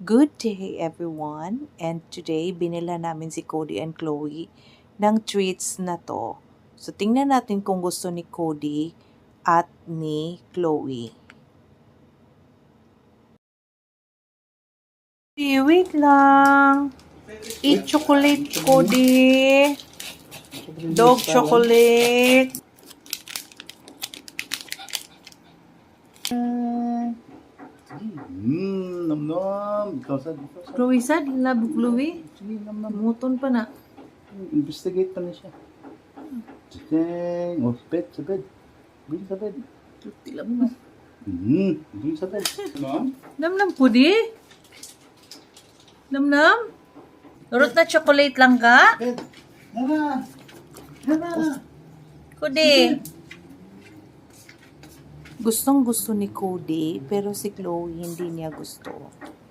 Good day everyone, and today binila namin si Cody and Chloe ng treats na to. So tingnan natin kung gusto ni Cody at ni Chloe. Wait lang. Eat chocolate, Cody. Dog chocolate. Nam-nam. Ikaw sad. Chloe sad, love Chloe. Sige, nam-nam. Muton pa na. Investigate pa na siya. Dang. Oh, sa bed. Bring sa bed. Tilam mo. Bring sa bed. Ma'am? Namnam, Cody? Namnam? Urot na chocolate lang ka? Bed. Nana. Nana. Cody? Gustong gusto ni Cody, pero si Chloe hindi niya gusto.